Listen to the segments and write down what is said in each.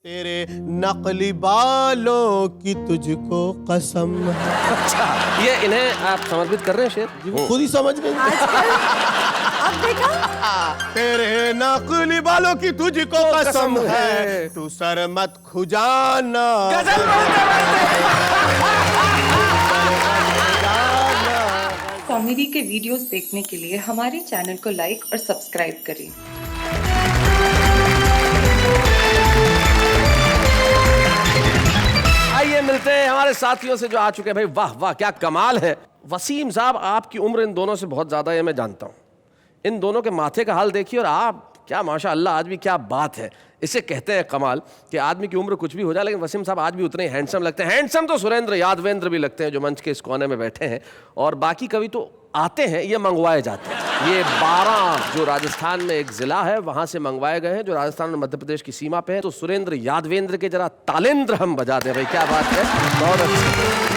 तेरे नकली बालों की तुझको कसम है। अच्छा, ये इन्हें आप समर्पित कर रहे हैं शेर? जी, वो खुद ही समझ गए। अब देखा? तेरे नकली बालों की तुझको कसम है, तू सर मत खुजाना। कॉमेडी के वीडियोस देखने के लिए हमारे चैनल को लाइक और सब्सक्राइब करें। आइए मिलते हैं हमारे साथियों से जो आ चुके हैं। भाई वाह वाह, क्या कमाल है। वसीम साहब, आपकी उम्र इन दोनों से बहुत ज्यादा है, मैं जानता हूं। इन दोनों के माथे का हाल देखिए और आप, क्या माशाअल्लाह, आज भी क्या बात है। इसे कहते हैं कमाल कि आदमी की उम्र कुछ भी हो जाए, लेकिन वसीम साहब आज भी उतने ही हैंडसम लगते हैं। हैंडसम तो सुरेंद्र यादवेंद्र भी लगते हैं, जो मंच के इस कोने में बैठे हैं। और बाकी कवि तो आते हैं, ये मंगवाए जाते हैं। ये 12 जो राजस्थान में एक जिला है, वहां से मंगवाए गए हैं, जो राजस्थान और मध्य प्रदेश की सीमा पे है। तो सुरेंद्र यादवेंद्र के जरा तालेंद्र हम बजा दें भाई, क्या बात है, बहुत अच्छी।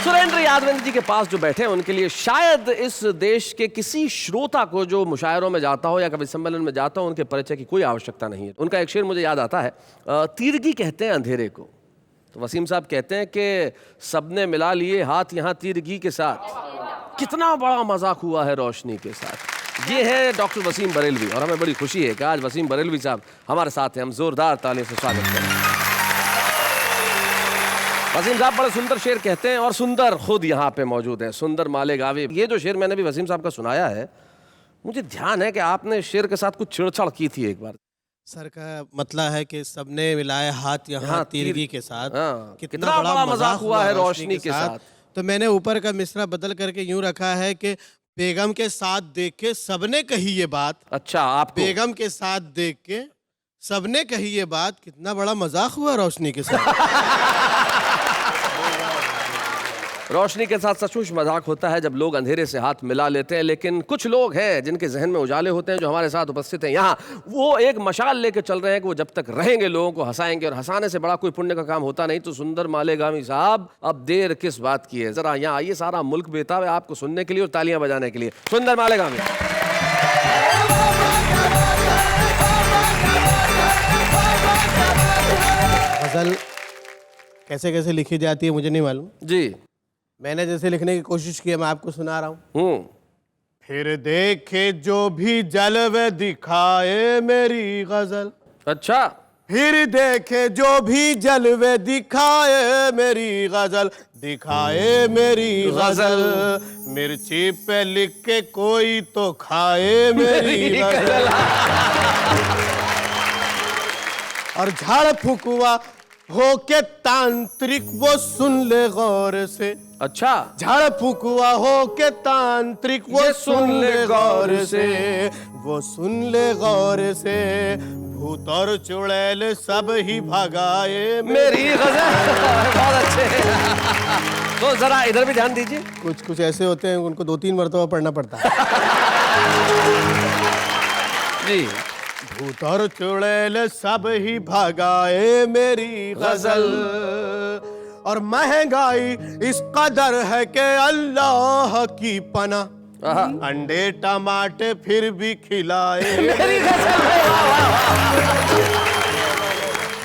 सुरेंद्र यादवेंद्र जी के पास जो बैठे हैं, उनके लिए शायद इस देश के किसी श्रोता को जो मुशायरों में जाता हो या कवि सम्मेलन में जाता हो, उनके परिचय की कोई आवश्यकता नहीं है। उनका एक शेर मुझे याद आता है, तीरगी कहते हैं अंधेरे को। तो वसीम साहब कहते हैं कि सबने मिला लिए हाथ यहाँ तीरगी के साथ, कितना बड़ा मजाक हुआ है रोशनी के साथ। ये है डॉक्टर वसीम बरेलवी, और हमें बड़ी खुशी है कि आज वसीम बरेलवी साहब हमारे साथ हैं। हम जोरदार तालियों से स्वागत करें। वसीम साहब बड़े सुंदर शेर कहते हैं, और सुंदर खुद यहाँ पे मौजूद है, सुंदर मालेगावी। ये जो शेर मैंने भी वसीम साहब का सुनाया है, मुझे ध्यान है कि आपने शेर के साथ कुछ छेड़छाड़ की थी एक बार। सर का मतलब है कि सबने मिलाए हाथ यहाँ तीरगी के साथ, कितना बड़ा मजाक हुआ है रोशनी के साथ। तो मैंने ऊपर का मिसरा बदल करके यूं रखा है कि बेगम के साथ देख के सबने कही ये बात। अच्छा, आप बेगम के साथ देख के सबने कही ये बात, कितना बड़ा मजाक हुआ रोशनी के साथ। रोशनी के साथ सचमुच मजाक होता है जब लोग अंधेरे से हाथ मिला लेते हैं। लेकिन कुछ लोग हैं जिनके जहन में उजाले होते हैं, जो हमारे साथ उपस्थित हैं यहाँ। वो एक मशाल लेके चल रहे हैं कि वो जब तक रहेंगे लोगों को हंसाएंगे, और हंसाने से बड़ा कोई पुण्य का काम होता नहीं। तो सुंदर मालेगामी साहब, अब देर किस बात की है, जरा यहाँ आइए। सारा मुल्क बेताब है आपको सुनने के लिए और तालियां बजाने के लिए। सुंदर मालेगामी। गजल कैसे कैसे लिखी जाती है मुझे नहीं मालूम जी, मैंने जैसे लिखने की कोशिश की है, मैं आपको सुना रहा हूँ। फिर देखे जो भी जलवे दिखाए मेरी गजल। अच्छा, फिर देखे जो भी जलवे दिखाए मेरी गजल, दिखाए मेरी गजल। मिर्ची पे लिख के कोई तो खाए मेरी गजल। और झाड़ फुकवा हो के तांत्रिक वो सुन ले गौर से। अच्छा, झाड़ फुकवा हो के तांत्रिक वो सुन ले गौर से, वो सुन ले गौर से। भूत और चुड़ैल सब ही भगाए मेरी गजल। बहुत अच्छे। तो जरा इधर भी ध्यान दीजिए। कुछ कुछ ऐसे होते हैं, उनको 2-3 मरतबा पढ़ना पड़ता है। जी, भूत और चुड़ैल सब ही भगाए मेरी गजल। और महंगाई इस कदर है कि अल्लाह की पना, अंडे टमाटे फिर भी खिलाए मेरी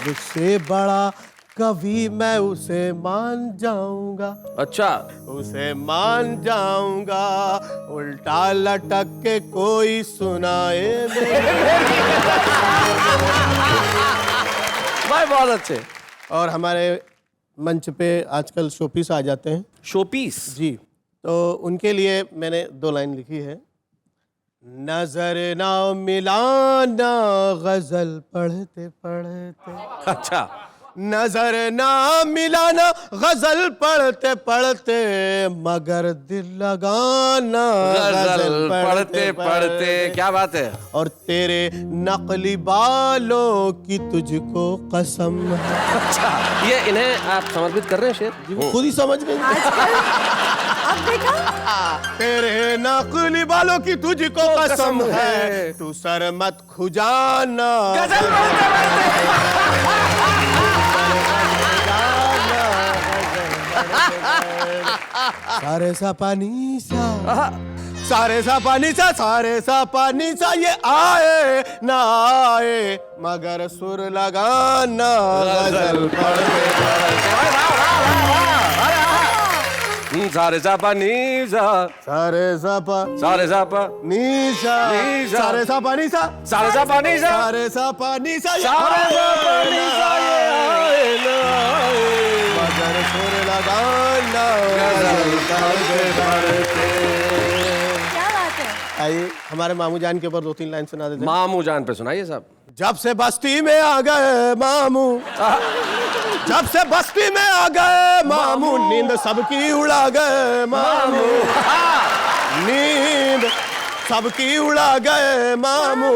मुझसे बड़ा कभी मैं उसे मान जाऊंगा। अच्छा, उसे मान जाऊंगा, उल्टा लटक के कोई सुनाए भाई बहुत अच्छे। और हमारे मंच पे आजकल शोपीस आ जाते हैं। शोपीस जी, तो उनके लिए मैंने 2 लाइन लिखी है। नजर ना मिलाना गजल पढ़ते पढ़ते। अच्छा, नजर ना मिलाना गजल पढ़ते पढ़ते, मगर दिल लगाना गजल पढ़ते पढ़ते। क्या बात है। और तेरे नकली बालों की तुझको कसम है। अच्छा, ये इन्हें आप समर्पित कर रहे हैं शेर? जी, वो खुद ही समझ गए। अब देखा? तेरे नकली बालों की तुझको कसम है, तू सर मत खुजाना। गजल पढ़ते पढ़ते। सारे सा पानी सा, सारे सा पानी सा ये आए ना आए मगर सुर लगाना गजल पढ़ सारे सा पा नी सा सारे सा पा नी सा सारे सा पानी सा सारे सा पा नी सा सारे सा पानी सा ये सारे सा पा नी सा ये आए ना आए मगर सुर लगाना गजल पढ़ते। क्या बात है। आइए हमारे मामू जान के ऊपर 2-3 लाइन सुना देते हैं। मामू जान पे सुनाइए साहब। जब से बस्ती में आ गए मामू जब से बस्ती में आ गए मामू नींद सबकी उड़ा गए मामू नींद सबकी उड़ा गए मामू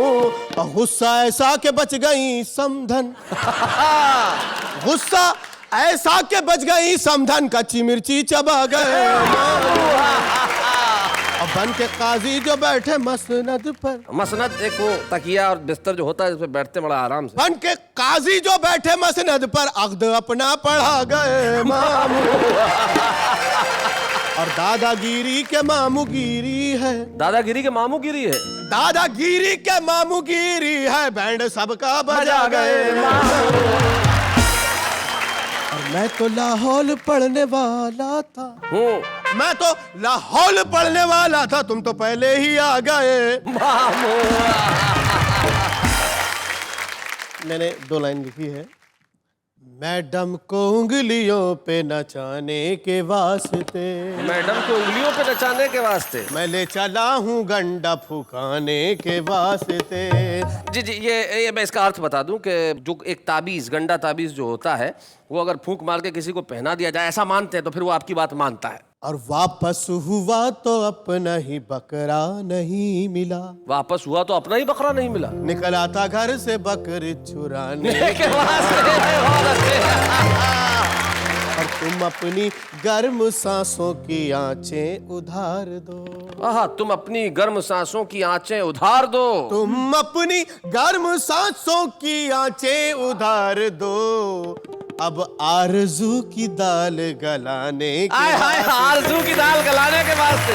गुस्सा ऐसा के बच गई समधन गुस्सा ऐसा के बच गई समधन कच्ची मिर्ची चबा गए मामू और बन के काजी जो बैठे मसनद पर मसनद एक वो तकिया और बिस्तर जो होता है इस पे बैठते बड़ा आराम से। बन के काजी जो बैठे मसनद पर अक़्द अपना पढ़ा गए मामू और दादागिरी के मामू गिरी है दादागिरी के मामू गिरी है दादागिरी के मामू गिरी है बैंड सबका बजा गए मामू और मैं तो लाहौल पढ़ने वाला था मैं तो लाहौल पढ़ने वाला था तुम तो पहले ही आ गए मामू। मैंने 2 लाइन लिखी है। मैडम को उंगलियों पे नचाने के वास्ते मैडम को उंगलियों पे नचाने के वास्ते मैं ले चला हूँ गंडा फुकाने के वास्ते। जी जी ये मैं इसका अर्थ बता दूं कि जो एक ताबीज़ गंडा ताबीज़ जो होता है वो अगर फूंक मार के किसी को पहना दिया जाए ऐसा मानते हैं तो फिर वो आपकी बात मानता है। और वापस हुआ तो अपना ही बकरा नहीं मिला वापस हुआ तो अपना ही बकरा नहीं मिला निकला था घर से बकरी चुराने के वास्ते। और तुम अपनी गर्म सांसों की आंचें उधार दो आहा तुम अपनी गर्म सांसों की आंचें उधार दो तुम अपनी गर्म सांसों की आंचें उधार दो अब आरज़ू की दाल गलाने के आरज़ू की दाल गलाने के वास्ते।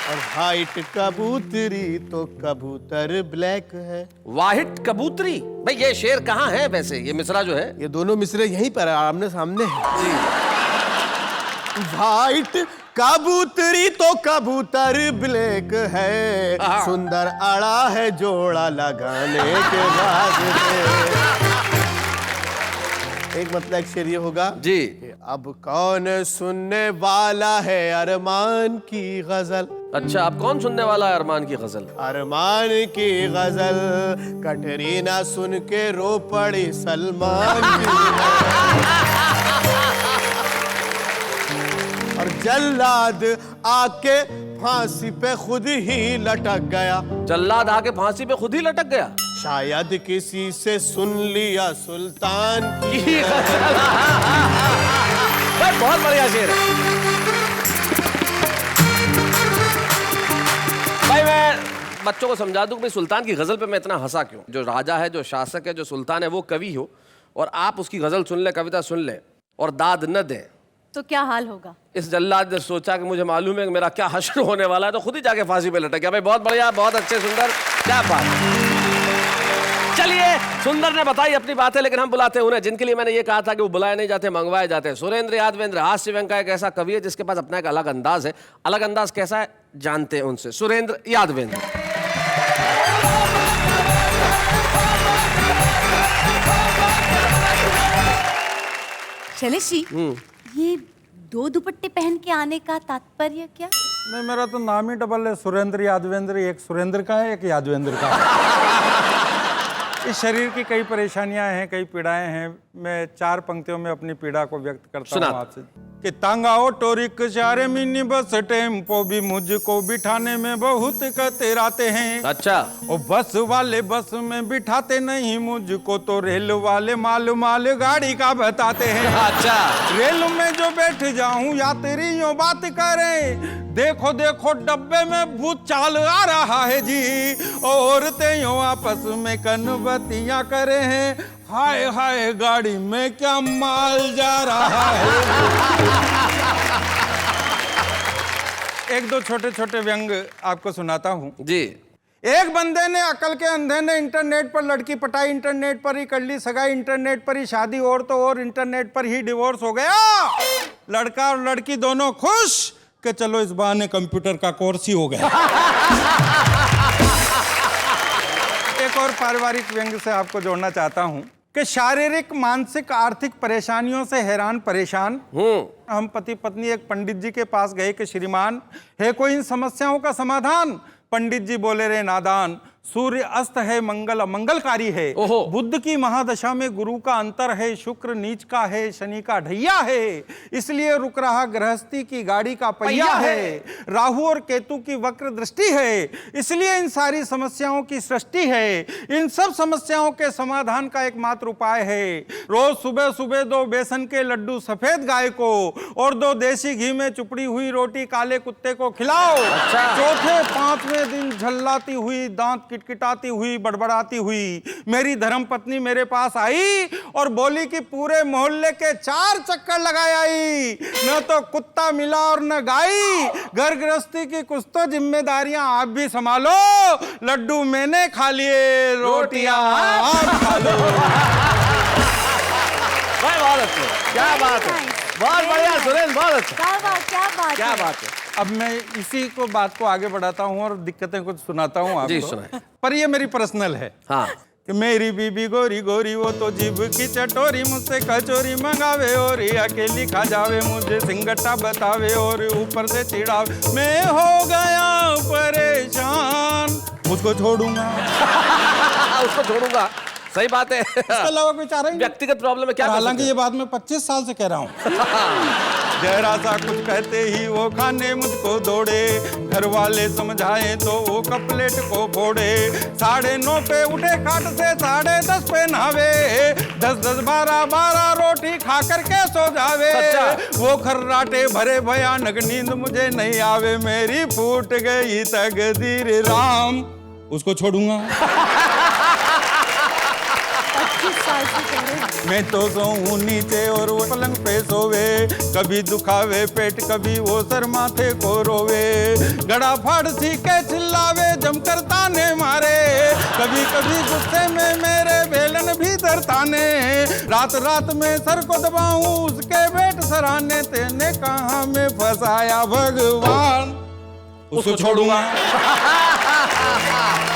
और वाइट कबूतरी तो कबूतर ब्लैक है वाहिट कबूतरी भाई ये शेर कहाँ है वैसे ये मिसरा जो है ये दोनों मिसरे यहीं पर आमने सामने है जी। वाइट कबूतरी तो कबूतर ब्लैक है सुंदर अड़ा है जोड़ा लगाने के बाद एक मतलब एक शेर ये होगा जी कि अब कौन सुनने वाला है अरमान की गजल। अच्छा अब कौन सुनने वाला है अरमान की गजल अरमान की गजल कटरीना सुन के रो पड़ी सलमान की और जल्लाद आके फांसी पे खुद ही लटक गया जल्लाद आके फांसी पे खुद ही लटक गया शायद किसी से सुन लिया सुल्तान की बहुत बढ़िया शेर है भाई मैं बच्चों को समझा दूं कि सुल्तान की गजल पे मैं इतना हंसा क्यों जो राजा है जो शासक है जो सुल्तान है वो कवि हो और आप उसकी गजल सुन ले कविता सुन ले और दाद न दें तो क्या हाल होगा। इस जल्लाद ने सोचा कि मुझे मालूम है कि मेरा क्या हश्र होने वाला है तो खुद ही जाके फांसी पे लटक गया भाई बहुत बढ़िया बहुत अच्छे सुंदर क्या बात। चलिए सुंदर ने बताई अपनी बातें लेकिन हम बुलाते हैं उन्हें जिनके लिए मैंने ये कहा था कि वो बुलाए नहीं जाते मंगवाए जाते हैं। सुरेंद्र यादवेंद्र हास्य व्यंग का एक ऐसा कवि है जिसके पास अपना एक अलग अंदाज है। अलग अंदाज कैसा है जानते हैं उनसे। सुरेंद्र यादवेंद्र शैलेश जी ये 2 दुपट्टे पहन के आने का तात्पर्य क्या। नहीं मेरा तो नाम ही डबल है सुरेंद्र यादवेंद्र एक सुरेंद्र का है एक यादवेंद्र का है। इस शरीर की कई परेशानियां हैं कई पीड़ाएं हैं मैं 4 पंक्तियों में अपनी पीड़ा को व्यक्त करता हूँ आपसे कि तांगा ऑटो रिक्शा रे मिनी बस टेम्पो भी मुझको बिठाने में बहुत कतराते हैं। अच्छा और बस वाले बस में बिठाते नहीं मुझको तो रेल वाले माल गाड़ी का बताते हैं। अच्छा रेल में जो बैठ जाऊं यात्रियों बात करें देखो देखो डब्बे में भूत चाल आ रहा है जी औरतें यूं आपस में कनबतियां करे हैं हाय हाय गाड़ी में क्या माल जा रहा है। एक दो छोटे छोटे व्यंग आपको सुनाता हूँ। जी। एक बंदे ने अकल के अंधे ने इंटरनेट पर लड़की पटाई, इंटरनेट पर ही कर ली सगाई, इंटरनेट पर ही शादी और तो और इंटरनेट पर ही डिवोर्स हो गया। लड़का और लड़की दोनों खुश कि चलो इस बहाने कंप्यूटर का कोर्स ही हो गया। एक और पारिवारिक व्यंग से आपको जोड़ना चाहता हूं कि शारीरिक, मानसिक, आर्थिक परेशानियों से हैरान परेशान हम पति पत्नी एक पंडित जी के पास गए कि श्रीमान है कोई इन समस्याओं का समाधान। पंडित जी बोले रे नादान, सूर्य अस्त है, मंगल अमंगलकारी है, बुध की महादशा में गुरु का अंतर है, शुक्र नीच का है, शनि का ढैया है, इसलिए रुक रहा गृहस्थी की गाड़ी का पहिया है, राहु और केतु की वक्र दृष्टि है, इसलिए इन सारी समस्याओं की सृष्टि है। इन सब समस्याओं के समाधान का एकमात्र उपाय है, रोज सुबह सुबह 2 बेसन के लड्डू सफेद गाय को और 2 देसी घी में चुपड़ी हुई रोटी काले कुत्ते को खिलाओ। चौथे 5वें दिन झल्लाती हुई, दांत किटकिटाती हुई, बड़बड़ाती हुई मेरी धर्म पत्नी मेरे पास आई और बोली कि पूरे मोहल्ले के 4 चक्कर लगाए आई, न तो कुत्ता मिला और न गाई। घर गृहस्थी की कुछ तो जिम्मेदारियां आप भी संभालो, लड्डू मैंने खा लिए, रोटियां आप खा लो। बहुत अच्छे, क्या बात है, बहुत बढ़िया सुरेंद्र, बहुत अच्छा। क्या बात है। अब मैं इसी को बात को आगे बढ़ाता हूँ और दिक्कतें कुछ सुनाता हूँ आपको। जी सुनाए। पर ये मेरी पर्सनल है। हाँ। कि मेरी बीबी गोरी गोरी वो तो जीभ की चटोरी, मुझसे कचोरी मंगावे और अकेली खा जावे, मुझे सिंगट्टा बतावे और ऊपर से चिढ़ावे। मैं हो गया परेशान, उसको छोड़ूंगा। उसको छोड़ूंगा, सही बात है। इसके अलावा कोई चारा ही व्यक्तिगत प्रॉब्लम है क्या? हालांकि ये बात मैं 25 साल से कह रहा हूँ। जरा सा कुछ कहते ही वो खाने मुझको दौड़े, घर वाले समझाए तो वो कपलेट को फोड़े। 9:30 पे उठे खाट से, 10:30 पे नहावे, 10-10, 12-12 रोटी खा करके सो जावे। वो खर्राटे भरे भयानक नींद मुझे नहीं आवे, मेरी फूट गई तकदीर राम, उसको छोड़ूंगा। 25 साल से कह रहे हैं। मैं तो सोऊं नीचे और वो पलंग पे सोवे, कभी दुखावे पेट कभी वो सर माथे को रोवे, गड़ा फाड़ सी के चिल्लावे जमकर ताने मारे, कभी कभी गुस्से में मेरे बेलन भी ताने, रात रात में सर को दबाऊं उसके पेट सराहने, तेने कहाँ में फंसाया भगवान, उसको छोड़ूंगा।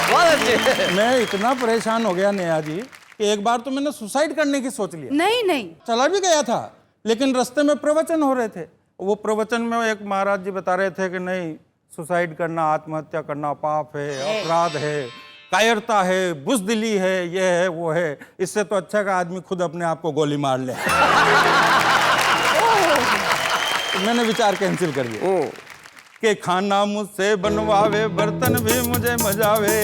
बहुत अच्छे। मैं इतना परेशान हो गया नेहा जी कि एक बार तो मैंने सुसाइड करने की सोच लिया। नहीं चला भी गया था, लेकिन रास्ते में प्रवचन हो रहे थे। वो प्रवचन में एक महाराज जी बता रहे थे कि नहीं, सुसाइड करना, आत्महत्या करना पाप है, अपराध है, कायरता है, बुज़दिली है, ये है वो है, इससे तो अच्छा का आदमी खुद अपने आप को गोली मार ले। तो मैंने विचार कैंसिल कर दिया कि खाना मुझसे बनवावे, बर्तन भी मुझे मजावे,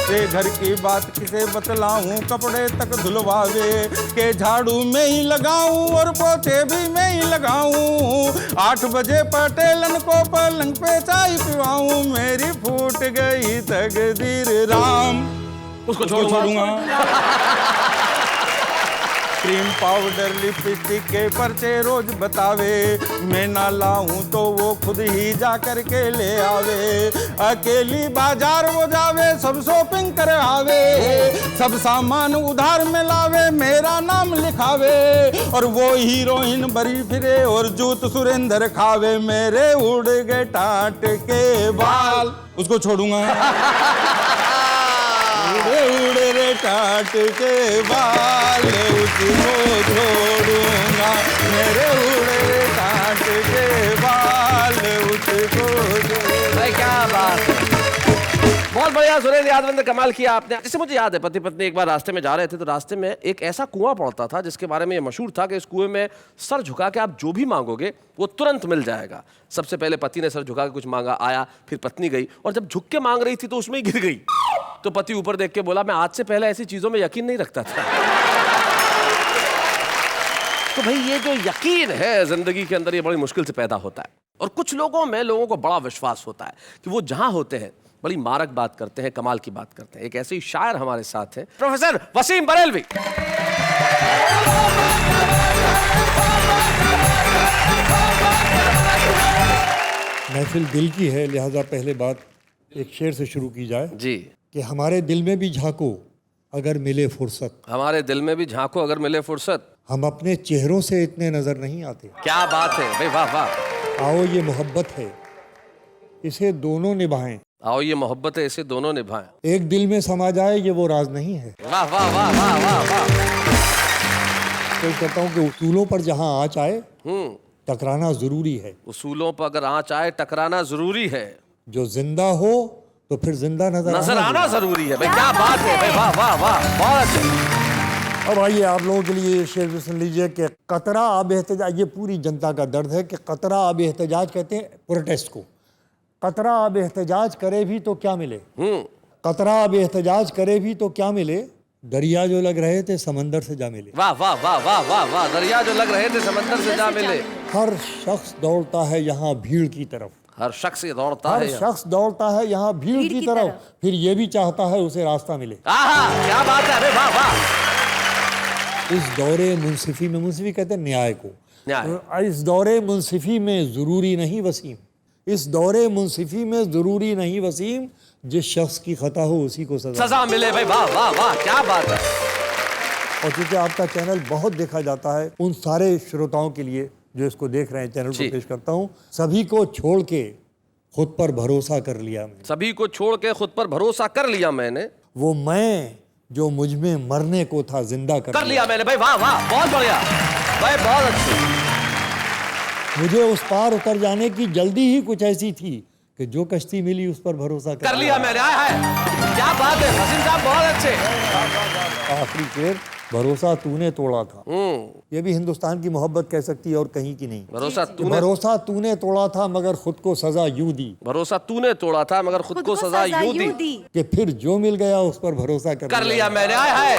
के घर की बात किसे बतलाऊं, कपड़े तक धुलवावे, के झाड़ू में ही लगाऊं और पोछे भी मैं ही लगाऊं, 8 बजे पटेलन को पलंग पे चाय पिवाऊं, मेरी फूट गई तकदीर राम, उसको छोड़ूंगा। क्रीम पाउडर लिपस्टिक के पर्चे रोज बतावे, मैं ना लाऊं तो वो खुद ही जा कर के ले आवे, अकेली बाजार वो जावे, सब शॉपिंग कर आवे, सब सामान उधार में लावे, मेरा नाम लिखावे, और वो हीरोइन बरी फिरे और जूत सुरेंद्र खावे, मेरे उड़ गए टाट के बाल, उसको छोड़ूंगा। उड़े रे टाट के बाल, उसको छोड़ूंगा, मेरे उड़े रे टाट के बाल, उसको छोड़ूंगा। क्या बात है, बहुत बढ़िया सुरेंद्र यादव, कमाल किया आपने। जैसे मुझे याद है, पति पत्नी एक बार रास्ते में जा रहे थे, तो रास्ते में एक ऐसा कुआं पड़ता था जिसके बारे में ये मशहूर था कि इस कुएं में सर झुका के आप जो भी मांगोगे वो तुरंत मिल जाएगा। सबसे पहले पति ने सर झुका के कुछ मांगा, आया, फिर पत्नी गई और जब झुक के मांग रही थी तो उसमें ही गिर गई। तो पति ऊपर देख के बोला, मैं आज से पहले ऐसी चीजों में यकीन नहीं रखता था। तो भाई ये जो यकीन है जिंदगी के अंदर, ये बड़ी मुश्किल से पैदा होता है, और कुछ लोगों में लोगों को बड़ा विश्वास होता है कि वो जहां होते हैं बड़ी मारक बात करते हैं, कमाल की बात करते हैं। एक ऐसे ही शायर हमारे साथ हैं, प्रोफेसर वसीम बरेलवी। महफिल दिल की है, लिहाजा पहले बात एक शेर से शुरू की जाए जी। कि हमारे दिल में भी झांको अगर मिले फुर्सत, हमारे दिल में भी झांको अगर मिले फुर्सत। हम अपने चेहरों से इतने नजर नहीं आते। क्या बात है भाई, वाह वाह। आओ ये मोहब्बत है, इसे दोनों निभाएं। आओ ये मोहब्बत है, इसे दोनों निभाएं। एक दिल में समा जाए ये वो राज नहीं है। वाह वाह वाह वाह वाह वाह। तो कहता हूँ कि उसूलों पर जहाँ आँच आए टकराना जरूरी है। उसूलों पर अगर आँच आए टकराना जरूरी है। जो जिंदा हो तो फिर जिंदा नजर आना जरूरी है भाई। क्या बात है भाई, वाह वाह वाह, बहुत अच्छे। अब आइए आप लोगों के लिए ये शेर भी सुन लीजिए कि कतरा अब एहतजाज, ये पूरी जनता का दर्द है कि कतरा अब एहतजाज कहते हैं प्रोटेस्ट को। कतरा अब एहतजाज करे भी तो क्या मिले, कतरा अब एहतजाज करे भी तो क्या मिले, दरिया जो लग रहे थे समंदर से जा मिले। वाह वाह वाह वाह वाह वाह, दरिया जो लग रहे थे समंदर से जा मिले। हर शख्स दौड़ता है यहाँ भीड़ की तरफ, हर शख्स ये दौड़ता हर है। शख्स दौड़ता है यहाँ भीड़ की तरफ, फिर ये भी चाहता है उसे रास्ता मिले। आहा, क्या बात है अरे वाह वाह। इस दौरे मुंसिफी में, मुंसिफी कहते हैं न्याय को, न्याय। इस दौरे मुंसिफी में जरूरी नहीं वसीम, इस दौरे मुंसिफी में जरूरी नहीं वसीम, जिस शख्स की खता हो उसी को सजा मिले भाई। वाह वाह वाह, क्या बात है। और क्योंकि आपका चैनल बहुत देखा जाता है, उन सारे श्रोताओं के लिए जो इसको देख रहे हैं चैनल को पेश करता हूँ। सभी को छोड़ के खुद पर भरोसा कर लिया मैंने, सभी को छोड़ के खुद पर भरोसा कर लिया मैंने, वो मैं जो मुझ में मरने को था जिंदा कर लिया मैंने भाई। वाह वाह, बहुत बढ़िया भाई, बहुत अच्छे। मुझे उस पार उतर जाने की जल्दी ही कुछ ऐसी थी कि जो कश्ती मिली उस पर भरोसा कर लिया मैंने। आया है, क्या बात है वसीम साहब, बहुत अच्छे। आखिरी शेर, भरोसा तूने तोड़ा था। ये भी हिंदुस्तान की मोहब्बत कह सकती है और कहीं की नहीं। भरोसा तूने तोड़ा था मगर खुद को सजा यूं दी, भरोसा तूने तोड़ा था मगर खुद को सजा यूं दी कि फिर जो मिल गया उस पर भरोसा कर लिया मैंने। आया है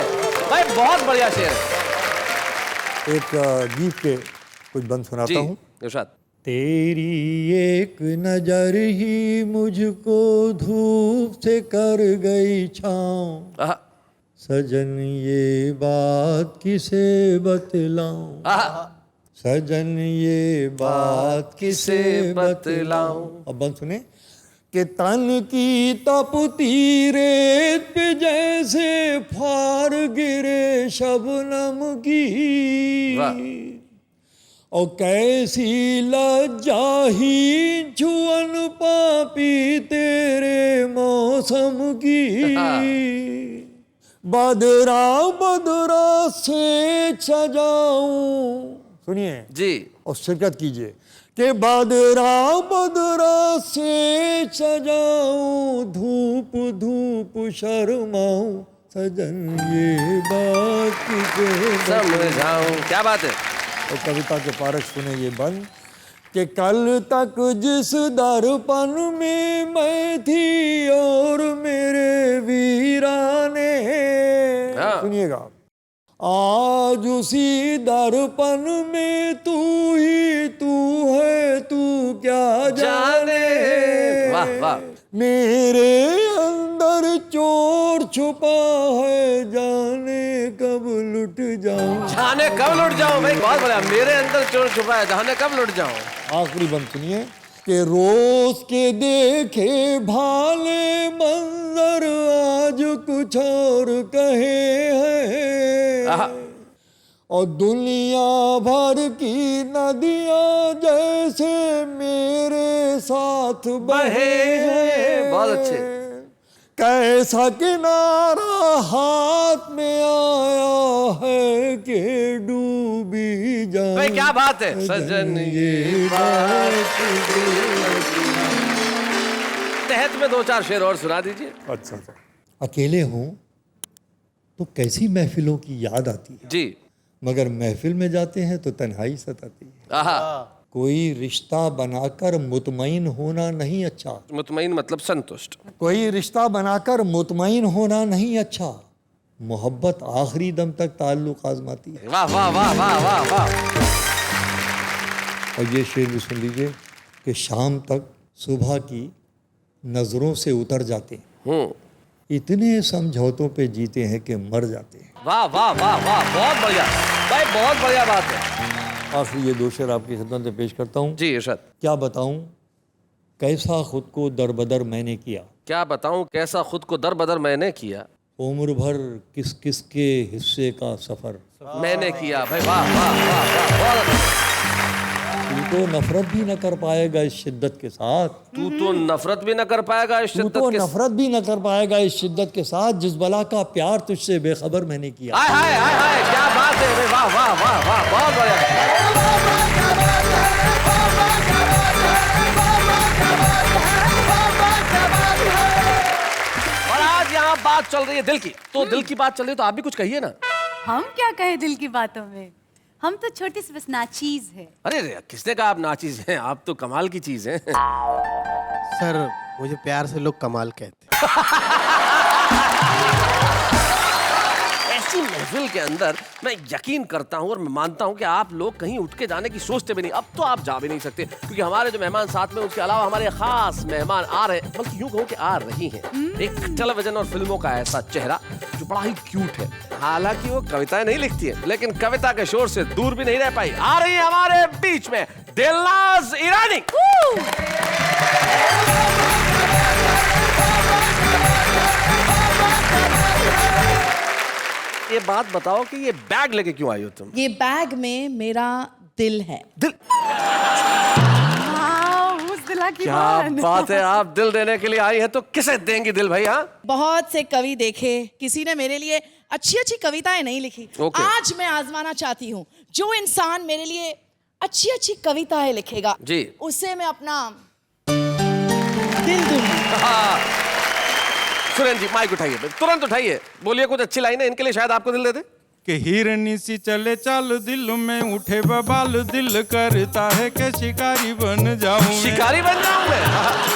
भाई, बहुत बढ़िया शेर है। एक गीत के कुछ बंद सुनाता हूँ। इरशाद। तेरी एक नजर ही मुझको धूप से कर गई छाँव, सजन ये बात किसे बतलाऊं, सजन ये बात किसे बतलाऊं। अब बंद सुने कि तन की तपती रेत पे जैसे फार गिरे शबनम की, और कैसी लज्जा ही छुअन पापी तेरे मौसम की, बदरा बदरा से सजाऊं। सुनिए जी और शिरकत कीजिए कि बदरा बदरा से सजाऊं, धूप धूप शर्माऊं, सजन ये बात किसे समझाऊं। क्या बात है। और कविता के पारक सुने ये बंद कि कल तक जिस दर्पण में मैं थी और मेरे वीराने, सुनिएगा, आज उसी दर्पण में तू ही तू है, तू क्या जाने। वाह वाह। मेरे अंदर चोर छुपा है, जाने कब लुट जाऊं, जाने कब लुट जाऊं भाई, बहुत बढ़िया। मेरे अंदर चोर छुपा है, जाने कब लुट जाऊं। आखिरी बंद सुनिए कि रोज के देखे भाले मंजर आज कुछ और कहे हैं, और दुनिया भर की नदियां जैसे मेरे साथ बहे हैं। बहुत अच्छे। कैसा किनारा हाथ में आया है कि डूबी जाऊं। भाई क्या बात है। सजन ये बात तहत में दो चार शेर और सुना दीजिए। अच्छा। अकेले हों तो कैसी महफिलों की याद आती है जी, मगर महफिल में जाते हैं तो तन्हाई सताती है। आहा। कोई रिश्ता बनाकर मुतमईन होना नहीं अच्छा, मुतमईन मतलब संतुष्ट। कोई रिश्ता बनाकर मुतमईन होना नहीं अच्छा, मोहब्बत आखिरी दम तक ताल्लुक आजमाती है। वाह वाह वाह वाह वाह वाह। और ये शेर भी सुन लीजिए कि शाम तक सुबह की नजरों से उतर जाते हैं, इतने समझौतों पे जीते हैं कि मर जाते हैं। वाह वाह वाह वाह, बहुत बढ़िया भाई, बहुत बढ़िया बात है। आखिर ये दो शेर आपकी खिदमत में पेश करता हूँ। जी इरशाद। क्या बताऊँ कैसा खुद को दरबदर मैंने किया, क्या बताऊं कैसा खुद को दर बदर मैंने किया, उम्र भर किस किस के हिस्से का सफर, मैंने किया। भाई वाह वाह वाह वाह, बहुत अच्छा। तू तो नफरत भी न कर पाएगा इस शिद्दत के साथ, तू तो नफरत भी न कर पाएगा इस तू शिद्दत तो के नफरत भी न कर पाएगा इस शिद्दत के साथ जिस बला का प्यार तुझसे बेखबर मैंने किया। हाय हाय हाय हाय, क्या बात है भाई, वाह वाह वाह वाह, बहुत बढ़िया। और आज यहाँ बात चल रही है दिल की, तो दिल की बात चल रही है तो आप भी कुछ कहिए ना। हम क्या कहें दिल की बातों में, हम तो छोटी सी बस नाचीज है। अरे रे, किसने कहा आप नाचीज हैं, आप तो कमाल की चीज हैं। सर मुझे प्यार से लोग कमाल कहते हैं। ऐसी महफिल के अंदर मैं यकीन करता हूं और मैं मानता हूं कि आप लोग कहीं उठ के जाने की सोचते भी नहीं। अब तो आप जा भी नहीं सकते क्योंकि हमारे जो मेहमान साथ में, उसके अलावा हमारे खास मेहमान आ रहे हैं, बल्कि यूं कहूं कि आ रही हैं। एक टेलीविजन और फिल्मों का ऐसा चेहरा जो बड़ा ही क्यूट है। हालांकि वो कविताएं नहीं लिखती है, लेकिन कविता के शोर से दूर भी नहीं रह पाई। आ रही है हमारे बीच में दिलनाज ईरानी। ये बात बताओ कि ये बैग लेके क्यों आई हो तुम? ये बैग में मेरा दिल है। दिल, उस दिला की क्या बात है, आप दिल देने के लिए आई हैं तो किसे देंगी दिल भाई? हाँ, बहुत से कवि देखे, किसी ने मेरे लिए अच्छी अच्छी कविताएं नहीं लिखी। ओके। आज मैं आजमाना चाहती हूँ, जो इंसान मेरे लिए अच्छी अच्छी कविताएं लिखेगा जी, उसे मैं अपना दिल दूंगी। सुरेंद्र जी माइक उठाइए, तुरंत उठाइए, बोलिए कुछ अच्छी लाइन है, इनके लिए शायद आपको दिल दे दे। कि हिरनी सी चले चाल दिल में उठे बबाल, दिल करता है कि शिकारी बन जाऊं मैं। शिकारी बन जाऊं मैं?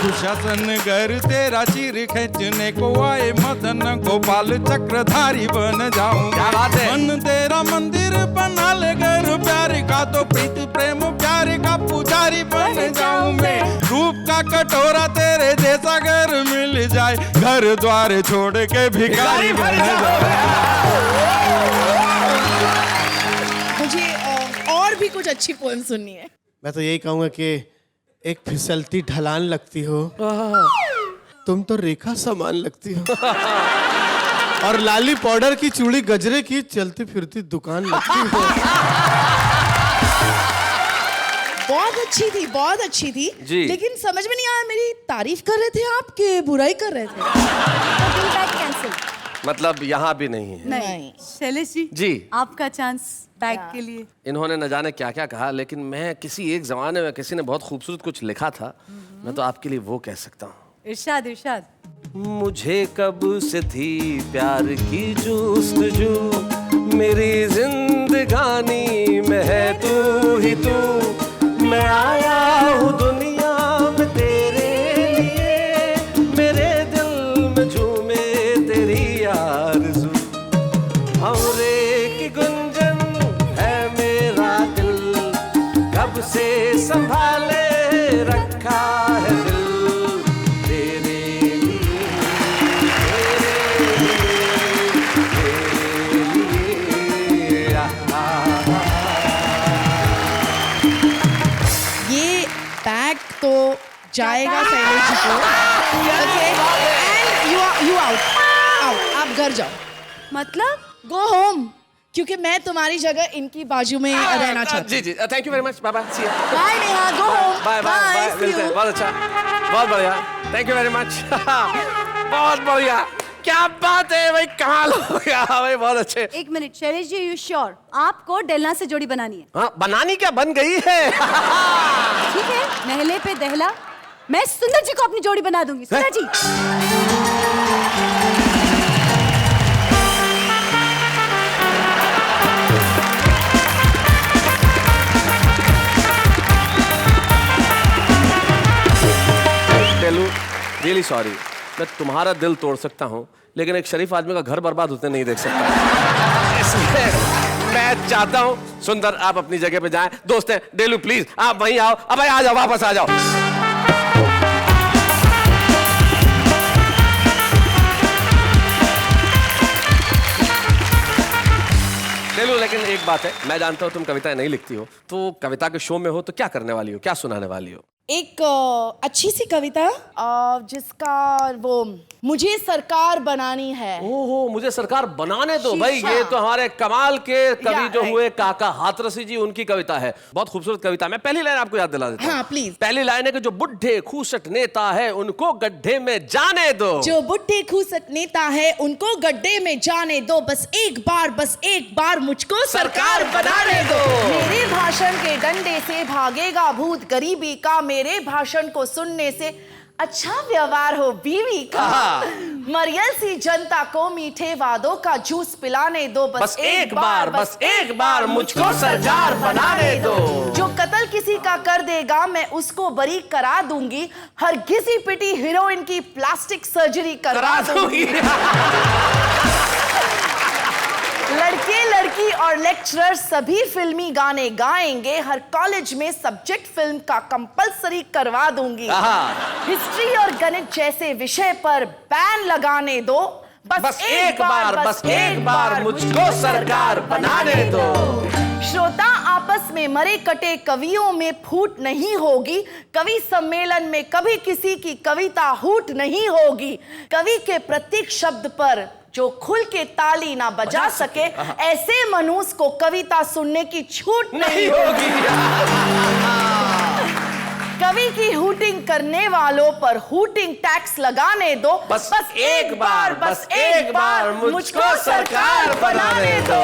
दुशासन घर तेरा चीर खींचने को आए, मदन गोपाल चक्रधारी बन जाऊं। क्या बात है। मन तेरा मंदिर बना ले घर प्यार का, तो प्रीत प्रेम प्यार का पुजारी बन जाऊं मैं। रूप का कटोरा तेरे जैसा घर मिल जाए, घर द्वार छोड़ के भिखारी बन जाऊं। मुझे और भी कुछ अच्छी पोएम सुननी है। मैं तो यही कहूंगा कि एक फिसलती ढलान लगती हो, तुम तो रेखा समान लगती हो। और लाली पाउडर की चूड़ी गजरे की चलती फिरती दुकान लगती हो। बहुत अच्छी थी, बहुत अच्छी थी जी। लेकिन समझ में नहीं आया, मेरी तारीफ कर रहे थे आप कि बुराई कर रहे थे? दिल बैग कैंसिल। मतलब यहाँ भी नहीं है। नहीं शैलेश जी, जी। आपका चांस बैग के लिए। इन्होंने न जाने क्या क्या कहा, लेकिन मैं किसी एक जमाने में किसी ने बहुत खूबसूरत कुछ लिखा था, मैं तो आपके लिए वो कह सकता हूँ। इरशाद इरशाद। मुझे कब से थी प्यार की जुस्तजू, मेरी जिंदगानी में है तू ही तू। मैं आया हूँ दुनिया में तेरे लिए, मेरे दिल में झूमे तेरी आरज़ू। हमरे की गुंजन है मेरा दिल, कब से संभाले रखा है दिल तेरे लिए, तेरे लिए। ये बैग तो जाएगा शैलेश जी को। ओके, एंड यू आउट, आप घर जाओ, मतलब गो होम, क्योंकि मैं तुम्हारी जगह इनकी बाजू में रहना चाहती जी जी, thank you very much, bye bye, see you, bye Neha, go home. Bye bye bye, मिलते हैं, बहुत अच्छा, बहुत बढ़िया, थैंक यू वेरी मच। बहुत बढ़िया, क्या बात है भाई, कमाल हो गया भाई, बहुत अच्छे। एक minute Shailesh ji, you sure आपको डेलना से जोड़ी बनानी है? हाँ, बनानी क्या, बन गई है। ठीक है, महले पे दहला, मैं सुंदर जी को अपनी जोड़ी बना दूंगी। सुंदर जी, रियली सॉरी, मैं तुम्हारा दिल तोड़ सकता हूँ लेकिन एक शरीफ आदमी का घर बर्बाद होते नहीं देख सकता। इसलिए मैं चाहता हूँ सुंदर आप अपनी जगह पे जाएं। दोस्त हैं डेलू, प्लीज आप वहीं आओ। अब आ जाओ, वापस आ जाओ। डेलू, लेकिन एक बात है, मैं जानता हूँ तुम कविताएं नहीं लिखती हो, तो कविता के शो में हो तो क्या करने वाली हो, क्या सुनाने वाली हो? एक अच्छी सी कविता जिसका वो मुझे सरकार बनानी है। ओहो, मुझे सरकार बनाने दो भाई। शीशा। ये तो हमारे कमाल के कवि या, जो right. हुए काका हाथरसी जी, उनकी कविता है। बहुत खूबसूरत कविता। मैं पहली लाइन आपको याद दिला देता हूं। हाँ, please. पहली लाइन है कि जो बुढ़े खूसट नेता है उनको गड्ढे में जाने दो। जो बुढ़े खूसट नेता है उनको गड्ढे में जाने दो, बस एक बार मुझको सरकार बनाने दो। मेरे भाषण के डंडे से भागेगा भूत गरीबी का, मेरे भाषण को सुनने से अच्छा व्यवहार हो बीवी का। मरियल सी जनता को मीठे वादों का जूस पिलाने दो, बस एक बार मुझको सरकार बनाने दो। जो कत्ल किसी का कर देगा मैं उसको बरी करा दूंगी, हर घिसी पिटी हीरोइन की प्लास्टिक सर्जरी करा दूंगी। लड़के लड़की और लेक्चरर सभी फिल्मी गाने गाएंगे, हर कॉलेज में सब्जेक्ट फिल्म का कंपलसरी करवा दूंगी। हिस्ट्री और गणित जैसे विषय पर बैन लगाने दो, बस एक बार मुझको सरकार बनाने दो। श्रोता आपस में मरे कटे कवियों में फूट नहीं होगी, कवि सम्मेलन में कभी किसी की कविता हूट नहीं होगी। कवि के प्रत्येक शब्द पर जो खुल के ताली ना बजा सके, ऐसे मनुष्य को कविता सुनने की छूट नहीं होगी। कवि की हूटिंग करने वालों पर हूटिंग टैक्स लगाने दो, बस एक बार मुझको सरकार बनाने दो।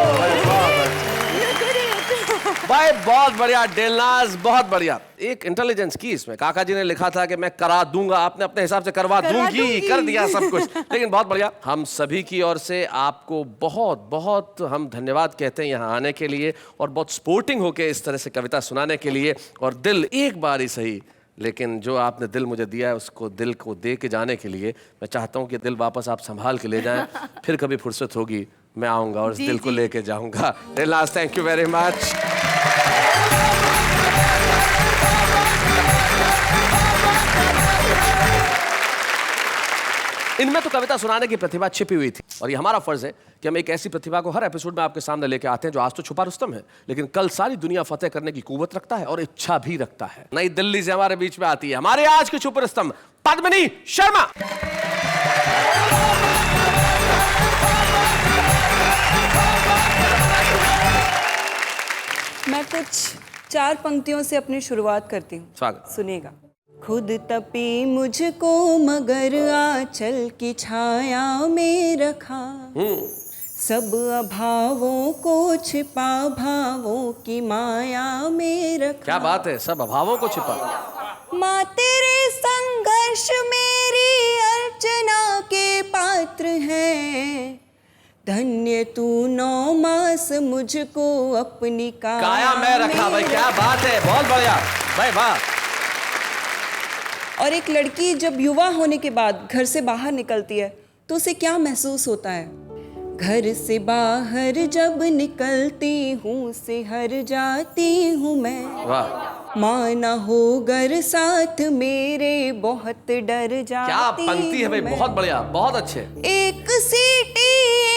भाई बहुत बढ़िया डेलनाज, बहुत बढ़िया। एक इंटेलिजेंस की इसमें। काका जी ने लिखा था कि मैं करा दूंगा, आपने अपने हिसाब से करवा दूंगी, कर दिया सब कुछ। लेकिन बहुत बढ़िया। हम सभी की ओर से आपको बहुत बहुत हम धन्यवाद कहते हैं यहाँ आने के लिए, और बहुत स्पोर्टिंग होके इस तरह से कविता सुनाने के लिए। और दिल एक बार ही सही, लेकिन जो आपने दिल मुझे दिया है उसको दिल को दे के जाने के लिए मैं चाहता हूँ कि दिल वापस आप संभाल के ले जाएं। फिर कभी फुर्सत होगी मैं आऊँगा और इस दिल को लेके जाऊँगा। Delnaz, thank you very much. इनमें तो कविता सुनाने की प्रतिभा छिपी हुई थी, और ये हमारा फर्ज है कि हम एक ऐसी प्रतिभा को हर एपिसोड में आपके सामने लेके आते हैं जो आज तो छुपा रुस्तम है, लेकिन कल सारी दुनिया फतेह करने की कुव्वत रखता है और इच्छा भी रखता है। नई दिल्ली से हमारे बीच में आती है हमारे आज की छुपा रुस्तम पद्मिनी शर्मा। मैं कुछ 4 पंक्तियों से अपनी शुरुआत करती हूँ। स्वागत। सुनिएगा। खुद तपी मुझको मगर आंचल की छाया में रखा, सब अभावों को छिपा भावों की माया में रखा। क्या बात है, सब अभावों को छिपा। माँ तेरे संघर्ष मेरी अर्चना के पात्र है, धन्य तू 9 मास मुझको अपनी काया में रखा। भाई क्या बात है, बहुत बढ़िया भाई, वाह। और एक लड़की जब युवा होने के बाद घर से बाहर निकलती है तो उसे क्या महसूस होता है? घर से बाहर जब निकलती हूँ सिहर जाती हूँ मैं, वाह। माँ न हो घर साथ मेरे बहुत डर जाती। क्या पंक्ति है भाई, बहुत बढ़िया, बहुत अच्छे। एक सीटी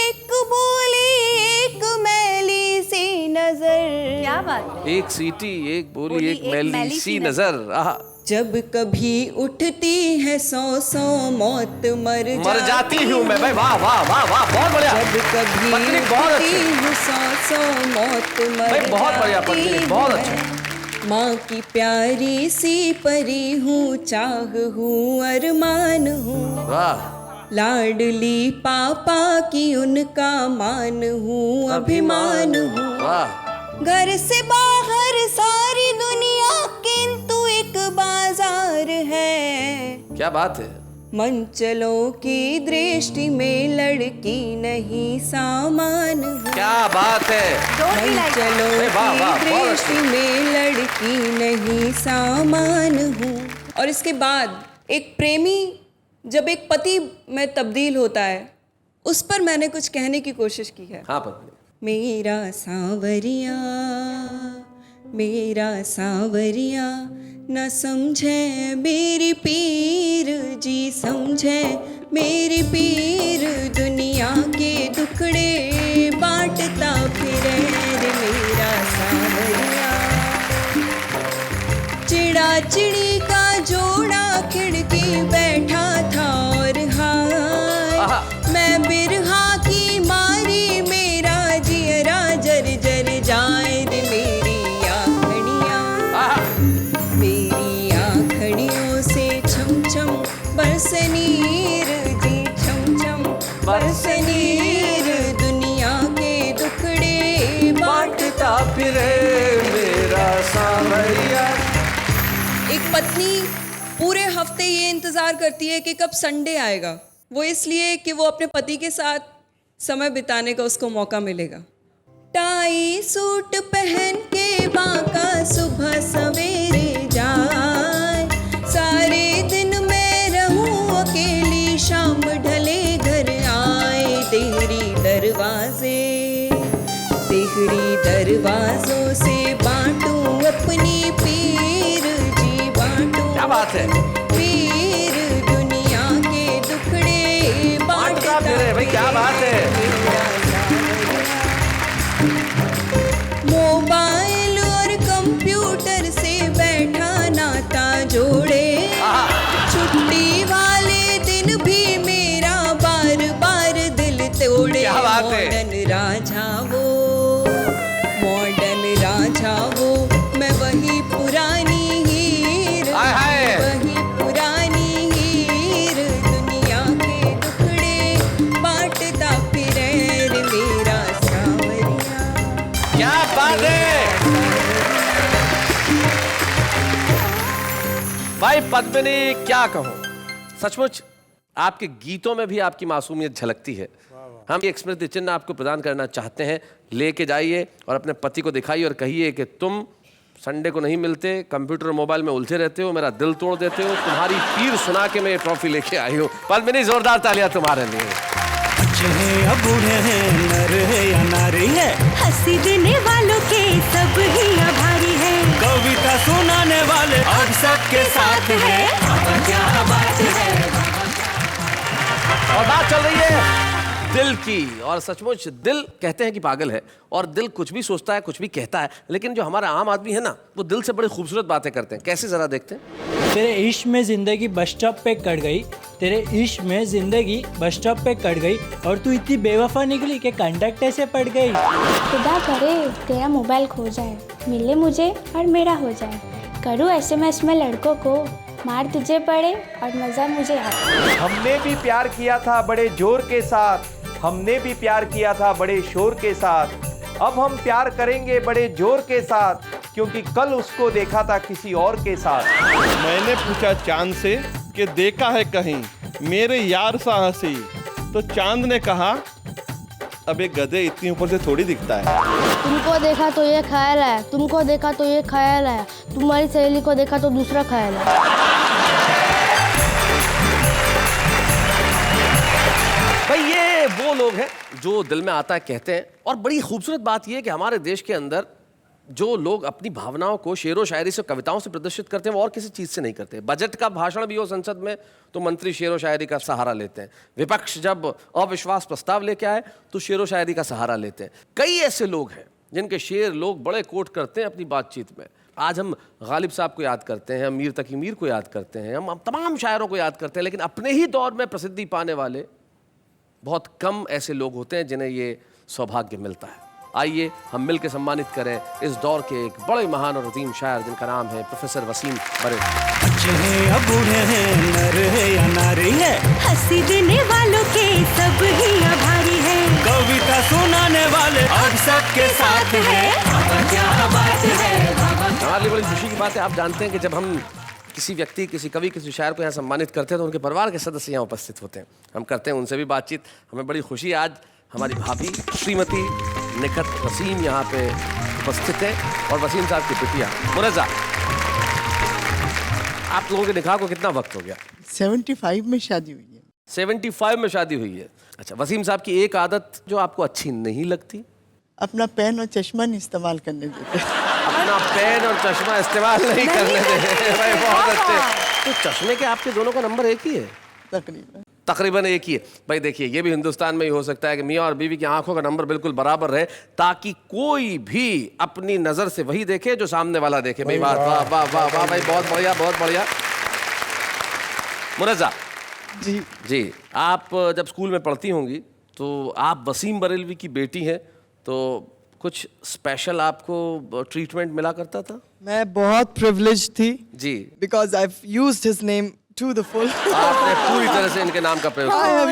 एक बोली एक मैली सी नजर। क्या बात है? एक सीटी एक बोली एक मैली सी नजर। जब कभी उठती है 100 मौत मर जाती हूँ मैं। भाई वाह वाह वाह वाह, बहुत बढ़िया। जब कभी पत्नी बहुत उठती अच्छी। हूँ 100 मौत मर भाई बहुत बढ़िया पत्नी, बहुत जाती अच्छा। हूँ। माँ की प्यारी सी परी हूँ, चाह हूँ अरमान हूँ, वाह। लाडली पापा की उनका मान हूँ अभिमान हूँ। वाह। घर से बाहर सारी दुनिया किंतु एक बाजार है। क्या बात है। मंचलों की दृष्टि में लड़की नहीं सामान हूँ। क्या बात है। मंचलों वाह, वाह, की बहुत दृष्टि में लड़की नहीं सामान हूँ। और इसके बाद एक प्रेमी जब एक पति में तब्दील होता है, उस पर मैंने कुछ कहने की कोशिश की है। हाँ पत्नी। मेरा सांवरिया न समझे मेरी पीर जी, समझे मेरी पीर, दुनिया के दुखड़े बांटता फिरे रे मेरा सांवरिया। चिड़ा चिड़ी का पत्नी पूरे हफ्ते ये इंतज़ार करती है कि कब संडे आएगा, वो इसलिए कि वो अपने पति के साथ समय बिताने का उसको मौका मिलेगा। टाई सूट पहन के बाका सुबह सवेरे जाए, सारे दिन मैं रहूं अकेली, शाम ढले घर आए। तेहरी दरवाजों से बांटूं अपनी पीर जी, बांटूं क्या बात है, पीर दुनिया के दुखड़े बांटता फिरे भाई, क्या बात है। मोबाइल और कंप्यूटर से बैठा नाता जोड़े, छुट्टी वाले दिन भी मेरा बार बार दिल तोड़े। क्या बात है। मॉडर्न राजा वो, मैं वही पुरानी हीर, वही पुरानी हीर, दुनिया के टुकड़े बांटता फिरे रे मेरा सावरिया। क्या बात है भाई पद्मिनी, क्या कहूं, सचमुच आपके गीतों में भी आपकी मासूमियत झलकती है। हम एक स्मृति चिन्ह आपको प्रदान करना चाहते हैं, लेके जाइए और अपने पति को दिखाइए और कहिए कि तुम संडे को नहीं मिलते, कंप्यूटर और मोबाइल में उलझे रहते हो, मेरा दिल तोड़ देते हो, तुम्हारी पीर सुना के मैं ये ट्रॉफी लेके आई हूँ। पद्मिनी, जोरदार तालियां तुम्हारे लिए। बच्चे हैं या बूढ़े हैं, नर है या नारी है, हंसी देने वालों के सब ही आभारी है, कविता सुनाने वाले अब सबके साथ है। क्या बात है। और बात चल रही है दिल की, और सचमुच दिल कहते हैं कि पागल है, और दिल कुछ भी सोचता है, कुछ भी कहता है, लेकिन जो हमारा आम आदमी है ना, वो दिल से बड़ी खूबसूरत बातें करते हैं। कैसे, जरा देखते हैं। तेरे इश्क में जिंदगी बस स्टॉप पे कट गई, तेरे इश्क में जिंदगी बस स्टॉप पे कट गई, और तू इतनी बेवफा निकली कि कंडक्टर से पड़ गई। खुदा करे तेरा मोबाइल खो जाए, मिले मुझे और मेरा हो जाए, करूँ SMS में लड़कों को, मार तुझे पड़े और मजा मुझे आए। हमने भी प्यार किया था बड़े जोर के साथ, हमने भी प्यार किया था बड़े शोर के साथ, अब हम प्यार करेंगे बड़े जोर के साथ, क्योंकि कल उसको देखा था किसी और के साथ। मैंने पूछा चांद से कि देखा है कहीं मेरे यार सा हंसी, तो चांद ने कहा अब एक गधे इतनी ऊपर से थोड़ी दिखता है। तुमको देखा तो ये ख्याल है, तुमको देखा तो ये ख्याल है, तुम्हारी सहेली को देखा तो दूसरा ख्याल है। भाई ये वो लोग हैं जो दिल में आता है कहते हैं, और बड़ी खूबसूरत बात ये है कि हमारे देश के अंदर जो लोग अपनी भावनाओं को शेरो शायरी से, कविताओं से प्रदर्शित करते हैं, वो और किसी चीज़ से नहीं करते। बजट का भाषण भी हो संसद में तो मंत्री शेरो शायरी का सहारा लेते हैं, विपक्ष जब अविश्वास प्रस्ताव लेके आए तो शेरो शायरी का सहारा लेते हैं। कई ऐसे लोग हैं जिनके शेर लोग बड़े कोट करते हैं अपनी बातचीत में। आज हम गालिब साहब को याद करते हैं, हम मीर तकी मीर को याद करते हैं, हम तमाम शायरों को याद करते हैं, लेकिन अपने ही दौर में प्रसिद्धि पाने वाले बहुत कम ऐसे लोग होते हैं जिन्हें ये सौभाग्य मिलता है। आइए हम मिलकर सम्मानित करें इस दौर के एक बड़े महान और अजीम शायर जिनका नाम है प्रोफेसर वसीम बरेलवी। बच्चे हैं या बूढ़े हैं, नर है या नारी है, हंसी देने वालों के सब ही आभारी है, कविता सुनाने वाले अब सबके साथ है। क्या बात है। हमारे लिए बड़ी खुशी की बात है, आप जानते हैं कि जब हम किसी व्यक्ति, किसी कवि, किसी शायर को यहाँ सम्मानित करते हैं तो उनके परिवार के सदस्य यहाँ उपस्थित होते हैं, हम करते हैं उनसे भी बातचीत। हमें बड़ी खुशी, आज हमारी भाभी श्रीमती निखत वसीम यहाँ पे उपस्थित है, और वसीम साहब की बिटिया मुनज़्ज़ा। आप लोगों के निकाह को कितना वक्त हो गया? 75 में शादी हुई है। 75 में शादी हुई है। अच्छा, वसीम साहब की एक आदत जो आपको अच्छी नहीं लगती? अपना पेन और चश्मा नहीं इस्तेमाल करने देते। अपना पेन और चश्मा इस्तेमाल नहीं करने देते भाई, बहुत अच्छे। तो चश्मे के आपके दोनों का नंबर एक ही है? तकरीबन एक ही है। भाई देखिए, ये भी हिंदुस्तान में ही हो सकता है कि मियाँ और बीवी की आंखों का नंबर बिल्कुल बराबर रहे, ताकि कोई भी अपनी नजर से वही देखे जो सामने वाला देखे। भाई वाह वाह वाह वाह वाह भाई, बहुत बढ़िया, बहुत बढ़िया। मुनज़्ज़ा जी जी, आप जब स्कूल में पढ़ती होंगी तो आप वसीम बरेलवी की बेटी हैं, तो कुछ स्पेशल आपको ट्रीटमेंट मिला करता था? मैं बहुत प्रिविलेज थी जी, because I have used his name to the full. आपने पूरी तरह से इनके नाम का प्रयोग किया।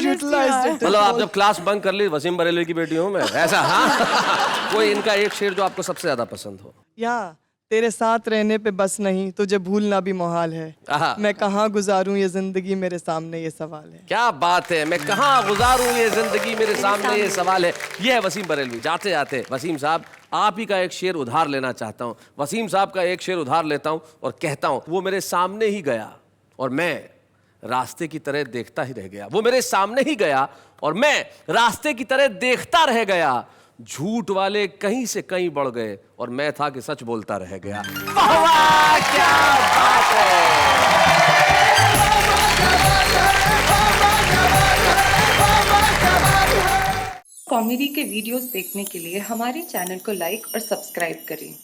मतलब आप जब क्लास बंक कर ली, वसीम बरेलवी की बेटी हूँ मैं, ऐसा? हाँ। कोई इनका एक शेर जो आपको सबसे ज्यादा पसंद हो? या तेरे साथ रहने पे बस नहीं, तुझे भूलना भी मुहाल है। आहा। मैं कहाँ गुजारूं ये जिंदगी, मेरे सामने ये सवाल है। क्या बात है, मैं कहाँ गुजारूं ये जिंदगी, मेरे सामने ये सवाल है। ये है वसीम बरेलवी। जाते जाते वसीम साहब, आप ही का एक शेर उधार लेना चाहता हूँ। वसीम साहब का एक शेर उधार लेता हूँ और कहता हूँ, वो मेरे सामने ही गया और मैं रास्ते की तरह देखता ही रह गया। वो मेरे सामने ही गया और मैं रास्ते की तरह देखता रह गया। झूठ वाले कहीं से कहीं बढ़ गए और मैं था कि सच बोलता रह गया। वाह वाह, क्या बात है। कॉमेडी के वीडियोस देखने के लिए हमारे चैनल को लाइक और सब्सक्राइब करें।